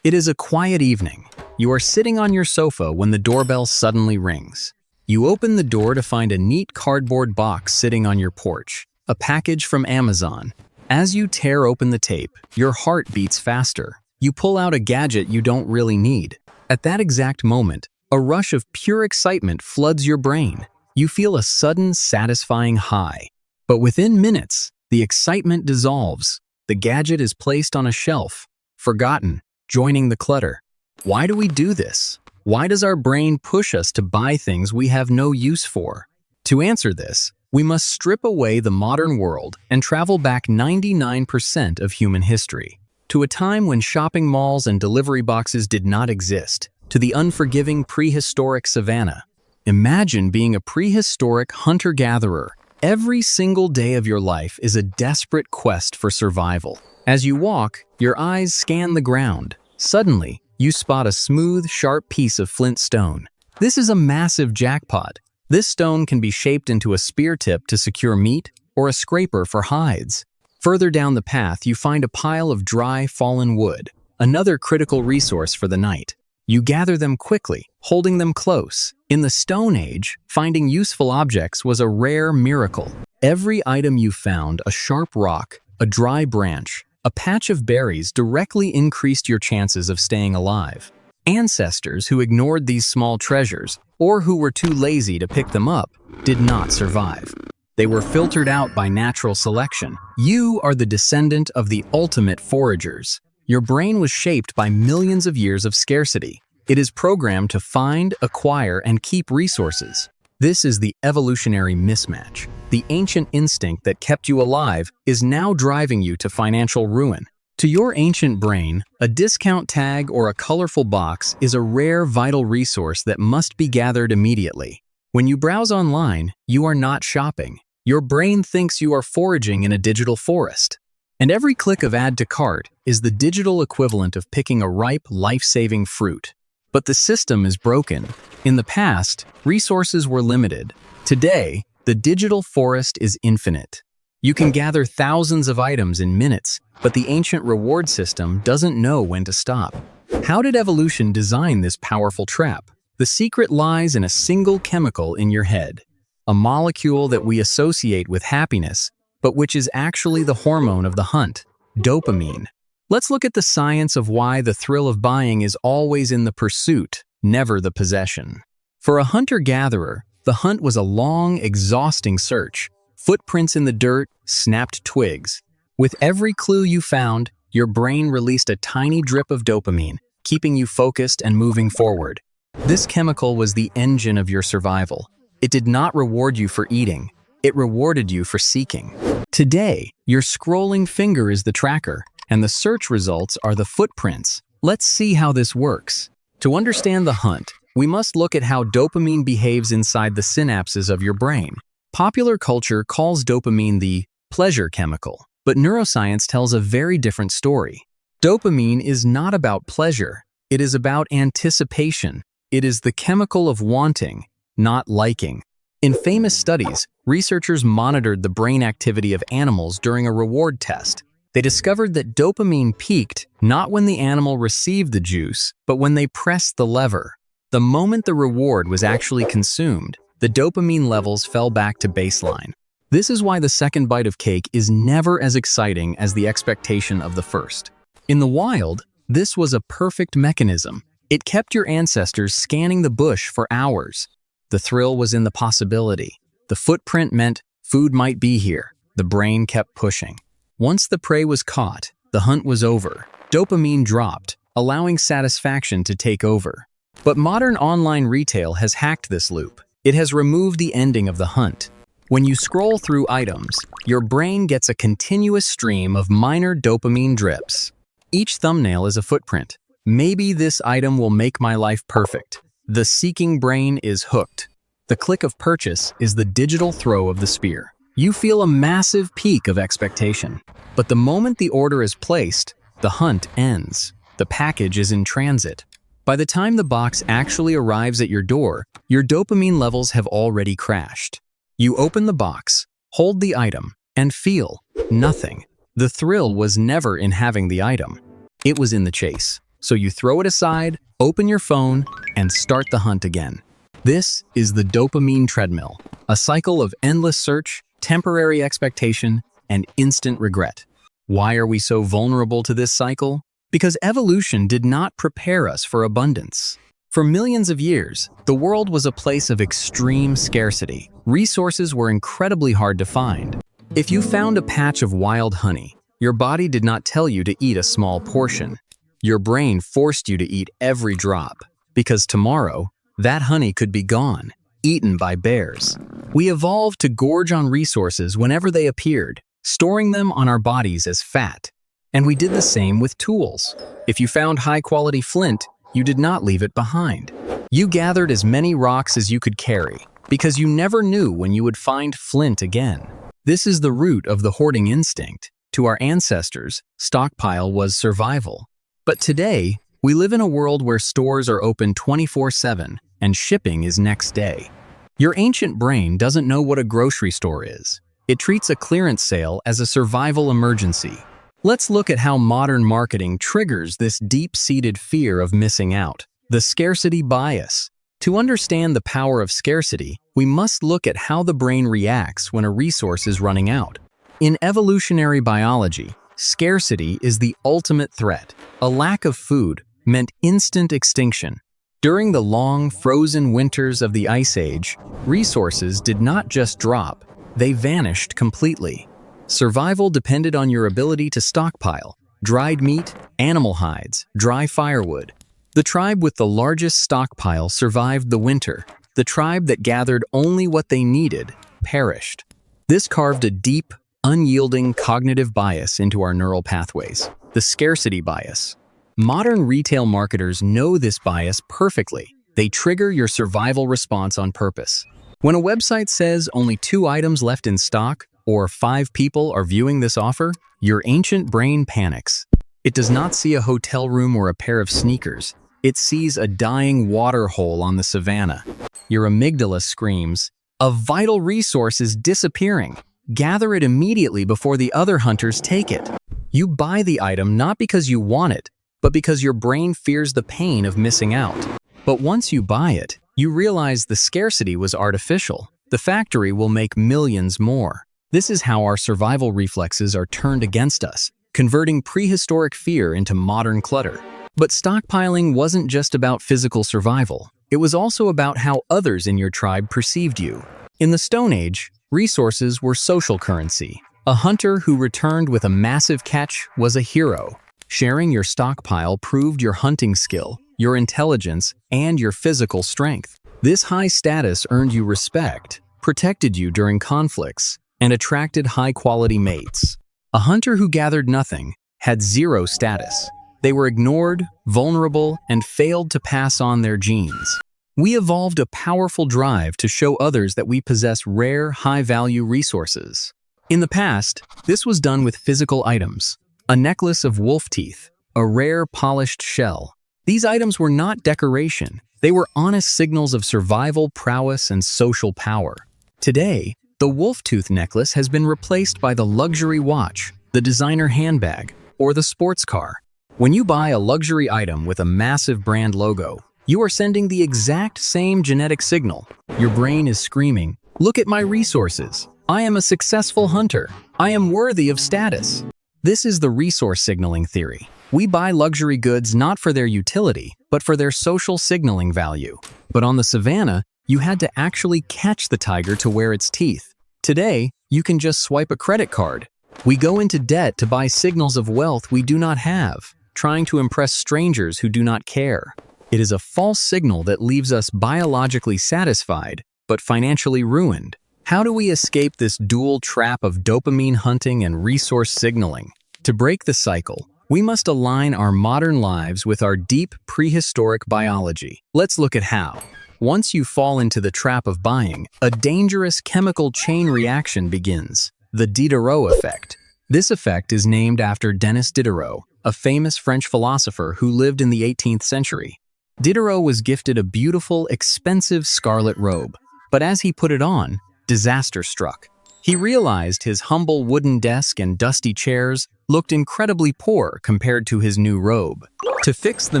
It is a quiet evening. You are sitting on your sofa when the doorbell suddenly rings. You open the door to find a neat cardboard box sitting on your porch, a package from Amazon. As you tear open the tape, your heart beats faster. You pull out a gadget you don't really need. At that exact moment, a rush of pure excitement floods your brain. You feel a sudden, satisfying high. But within minutes, the excitement dissolves. The gadget is placed on a shelf, forgotten, joining the clutter. Why do we do this? Why does our brain push us to buy things we have no use for? To answer this, we must strip away the modern world and travel back 99% of human history, to a time when shopping malls and delivery boxes did not exist, to the unforgiving prehistoric savanna. Imagine being a prehistoric hunter-gatherer. Every single day of your life is a desperate quest for survival. As you walk, your eyes scan the ground. Suddenly, you spot a smooth, sharp piece of flint stone. This is a massive jackpot. This stone can be shaped into a spear tip to secure meat or a scraper for hides. Further down the path, you find a pile of dry, fallen wood, another critical resource for the night. You gather them quickly, holding them close. In the Stone Age, finding useful objects was a rare miracle. Every item you found, a sharp rock, a dry branch, a patch of berries, directly increased your chances of staying alive. Ancestors who ignored these small treasures, or who were too lazy to pick them up, did not survive. They were filtered out by natural selection. You are the descendant of the ultimate foragers. Your brain was shaped by millions of years of scarcity. It is programmed to find, acquire, and keep resources. This is the evolutionary mismatch. The ancient instinct that kept you alive is now driving you to financial ruin. To your ancient brain, a discount tag or a colorful box is a rare, vital resource that must be gathered immediately. When you browse online, you are not shopping. Your brain thinks you are foraging in a digital forest. And every click of add to cart is the digital equivalent of picking a ripe, life-saving fruit. But the system is broken. In the past, resources were limited. Today, the digital forest is infinite. You can gather thousands of items in minutes, but the ancient reward system doesn't know when to stop. How did evolution design this powerful trap? The secret lies in a single chemical in your head, a molecule that we associate with happiness, but which is actually the hormone of the hunt, dopamine. Let's look at the science of why the thrill of buying is always in the pursuit, never the possession. For a hunter-gatherer, the hunt was a long, exhausting search. Footprints in the dirt, snapped twigs. With every clue you found, your brain released a tiny drip of dopamine, keeping you focused and moving forward. This chemical was the engine of your survival. It did not reward you for eating. It rewarded you for seeking. Today, your scrolling finger is the tracker, and the search results are the footprints. Let's see how this works. To understand the hunt, we must look at how dopamine behaves inside the synapses of your brain. Popular culture calls dopamine the pleasure chemical, but neuroscience tells a very different story. Dopamine is not about pleasure. It is about anticipation. It is the chemical of wanting, not liking. In famous studies, researchers monitored the brain activity of animals during a reward test. They discovered that dopamine peaked not when the animal received the juice, but when they pressed the lever. The moment the reward was actually consumed, the dopamine levels fell back to baseline. This is why the second bite of cake is never as exciting as the expectation of the first. In the wild, this was a perfect mechanism. It kept your ancestors scanning the bush for hours. The thrill was in the possibility. The footprint meant food might be here. The brain kept pushing. Once the prey was caught, the hunt was over. Dopamine dropped, allowing satisfaction to take over. But modern online retail has hacked this loop. It has removed the ending of the hunt. When you scroll through items, your brain gets a continuous stream of minor dopamine drips. Each thumbnail is a footprint. Maybe this item will make my life perfect. The seeking brain is hooked. The click of purchase is the digital throw of the spear. You feel a massive peak of expectation. But the moment the order is placed, the hunt ends. The package is in transit. By the time the box actually arrives at your door, your dopamine levels have already crashed. You open the box, hold the item, and feel nothing. The thrill was never in having the item. It was in the chase. So you throw it aside, open your phone, and start the hunt again. This is the dopamine treadmill, a cycle of endless search, temporary expectation, and instant regret. Why are we so vulnerable to this cycle? Because evolution did not prepare us for abundance. For millions of years, the world was a place of extreme scarcity. Resources were incredibly hard to find. If you found a patch of wild honey, your body did not tell you to eat a small portion. Your brain forced you to eat every drop, because tomorrow, that honey could be gone, eaten by bears. We evolved to gorge on resources whenever they appeared, storing them on our bodies as fat. And we did the same with tools. If you found high-quality flint, you did not leave it behind. You gathered as many rocks as you could carry, because you never knew when you would find flint again. This is the root of the hoarding instinct. To our ancestors, stockpile was survival. But today, we live in a world where stores are open 24/7 and shipping is next day. Your ancient brain doesn't know what a grocery store is. It treats a clearance sale as a survival emergency. Let's look at how modern marketing triggers this deep-seated fear of missing out, the scarcity bias. To understand the power of scarcity, we must look at how the brain reacts when a resource is running out. In evolutionary biology, scarcity is the ultimate threat. A lack of food meant instant extinction. During the long, frozen winters of the Ice Age, resources did not just drop, they vanished completely. Survival depended on your ability to stockpile dried meat, animal hides, dry firewood. The tribe with the largest stockpile survived the winter. The tribe that gathered only what they needed perished. This carved a deep, unyielding cognitive bias into our neural pathways, the scarcity bias. Modern retail marketers know this bias perfectly. They trigger your survival response on purpose. When a website says only 2 items left in stock, or 5 people are viewing this offer, your ancient brain panics. It does not see a hotel room or a pair of sneakers. It sees a dying water hole on the savannah. Your amygdala screams, "A vital resource is disappearing. Gather it immediately before the other hunters take it." You buy the item not because you want it, but because your brain fears the pain of missing out. But once you buy it, you realize the scarcity was artificial. The factory will make millions more. This is how our survival reflexes are turned against us, converting prehistoric fear into modern clutter. But stockpiling wasn't just about physical survival. It was also about how others in your tribe perceived you. In the Stone Age, resources were social currency. A hunter who returned with a massive catch was a hero. Sharing your stockpile proved your hunting skill, your intelligence, and your physical strength. This high status earned you respect, protected you during conflicts, and attracted high-quality mates. A hunter who gathered nothing had zero status. They were ignored, vulnerable, and failed to pass on their genes. We evolved a powerful drive to show others that we possess rare, high-value resources. In the past, this was done with physical items. A necklace of wolf teeth, a rare polished shell. These items were not decoration. They were honest signals of survival, prowess, and social power. Today, the wolf tooth necklace has been replaced by the luxury watch, the designer handbag, or the sports car. When you buy a luxury item with a massive brand logo, you are sending the exact same genetic signal. Your brain is screaming, "Look at my resources. I am a successful hunter. I am worthy of status." This is the resource signaling theory. We buy luxury goods not for their utility, but for their social signaling value. But on the savannah, you had to actually catch the tiger to wear its teeth. Today, you can just swipe a credit card. We go into debt to buy signals of wealth we do not have, trying to impress strangers who do not care. It is a false signal that leaves us biologically satisfied, but financially ruined. How do we escape this dual trap of dopamine hunting and resource signaling? To break the cycle, we must align our modern lives with our deep prehistoric biology. Let's look at how. Once you fall into the trap of buying, a dangerous chemical chain reaction begins, the Diderot Effect. This effect is named after Denis Diderot, a famous French philosopher who lived in the 18th century. Diderot was gifted a beautiful, expensive scarlet robe, but as he put it on, disaster struck. He realized his humble wooden desk and dusty chairs looked incredibly poor compared to his new robe. To fix the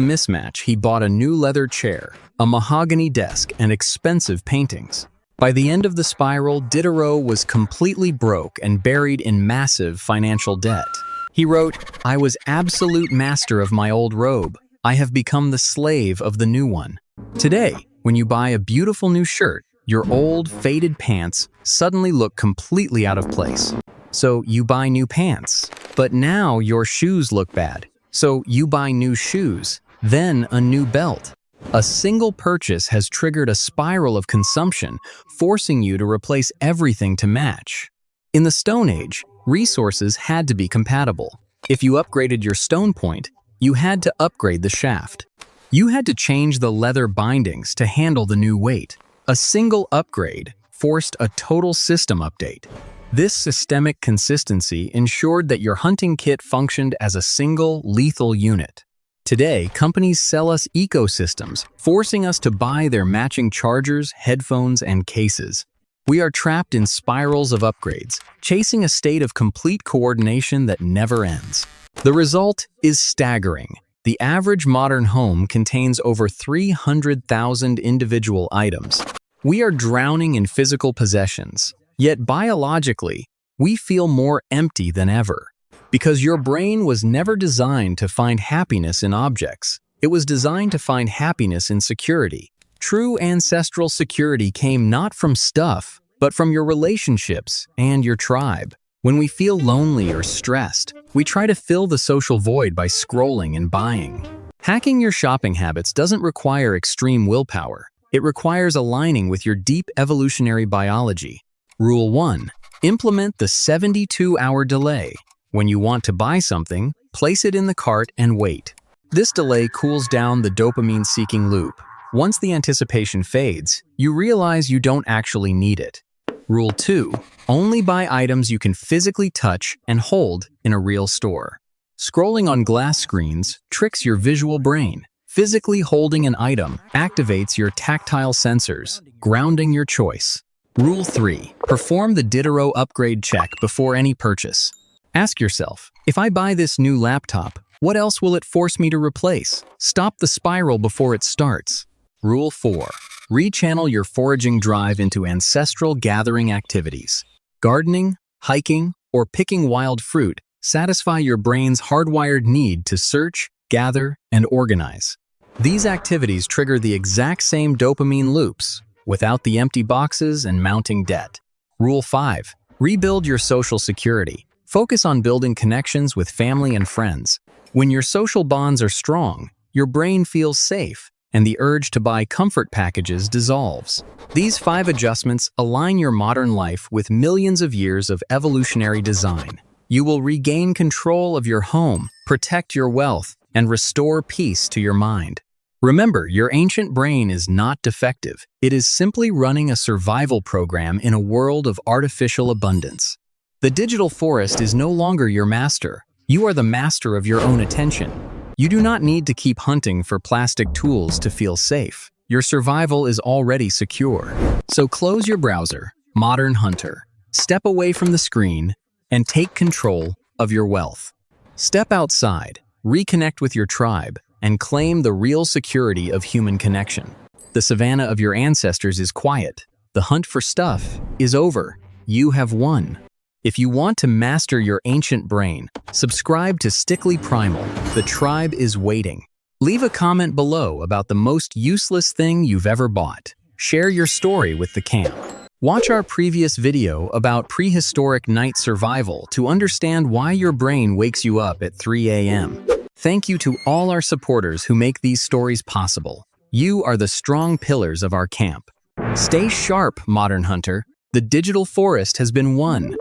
mismatch, he bought a new leather chair, a mahogany desk, and expensive paintings. By the end of the spiral, Diderot was completely broke and buried in massive financial debt. He wrote, "I was absolute master of my old robe. I have become the slave of the new one." Today, when you buy a beautiful new shirt, your old, faded pants suddenly look completely out of place. So you buy new pants. But now your shoes look bad. So you buy new shoes, then a new belt. A single purchase has triggered a spiral of consumption, forcing you to replace everything to match. In the Stone Age, resources had to be compatible. If you upgraded your stone point, you had to upgrade the shaft. You had to change the leather bindings to handle the new weight. A single upgrade forced a total system update. This systemic consistency ensured that your hunting kit functioned as a single, lethal unit. Today, companies sell us ecosystems, forcing us to buy their matching chargers, headphones, and cases. We are trapped in spirals of upgrades, chasing a state of complete coordination that never ends. The result is staggering. The average modern home contains over 300,000 individual items. We are drowning in physical possessions, yet biologically, we feel more empty than ever. Because your brain was never designed to find happiness in objects. It was designed to find happiness in security. True ancestral security came not from stuff, but from your relationships and your tribe. When we feel lonely or stressed, we try to fill the social void by scrolling and buying. Hacking your shopping habits doesn't require extreme willpower. It requires aligning with your deep evolutionary biology. Rule 1. Implement the 72-hour delay. When you want to buy something, place it in the cart and wait. This delay cools down the dopamine-seeking loop. Once the anticipation fades, you realize you don't actually need it. Rule 2. Only buy items you can physically touch and hold in a real store. Scrolling on glass screens tricks your visual brain. Physically holding an item activates your tactile sensors, grounding your choice. Rule 3. Perform the Diderot upgrade check before any purchase. Ask yourself, if I buy this new laptop, what else will it force me to replace? Stop the spiral before it starts. Rule 4. Rechannel your foraging drive into ancestral gathering activities. Gardening, hiking, or picking wild fruit satisfy your brain's hardwired need to search, gather, and organize. These activities trigger the exact same dopamine loops, without the empty boxes and mounting debt. Rule 5. Rebuild your social security. Focus on building connections with family and friends. When your social bonds are strong, your brain feels safe, and the urge to buy comfort packages dissolves. These 5 adjustments align your modern life with millions of years of evolutionary design. You will regain control of your home, protect your wealth, and restore peace to your mind. Remember, your ancient brain is not defective. It is simply running a survival program in a world of artificial abundance. The digital forest is no longer your master. You are the master of your own attention. You do not need to keep hunting for plastic tools to feel safe. Your survival is already secure. So close your browser, modern hunter. Step away from the screen and take control of your wealth. Step outside, reconnect with your tribe, and claim the real security of human connection. The savanna of your ancestors is quiet. The hunt for stuff is over. You have won. If you want to master your ancient brain, subscribe to Stickly Primal. The tribe is waiting. Leave a comment below about the most useless thing you've ever bought. Share your story with the camp. Watch our previous video about prehistoric night survival to understand why your brain wakes you up at 3 a.m. Thank you to all our supporters who make these stories possible. You are the strong pillars of our camp. Stay sharp, modern hunter. The digital forest has been won.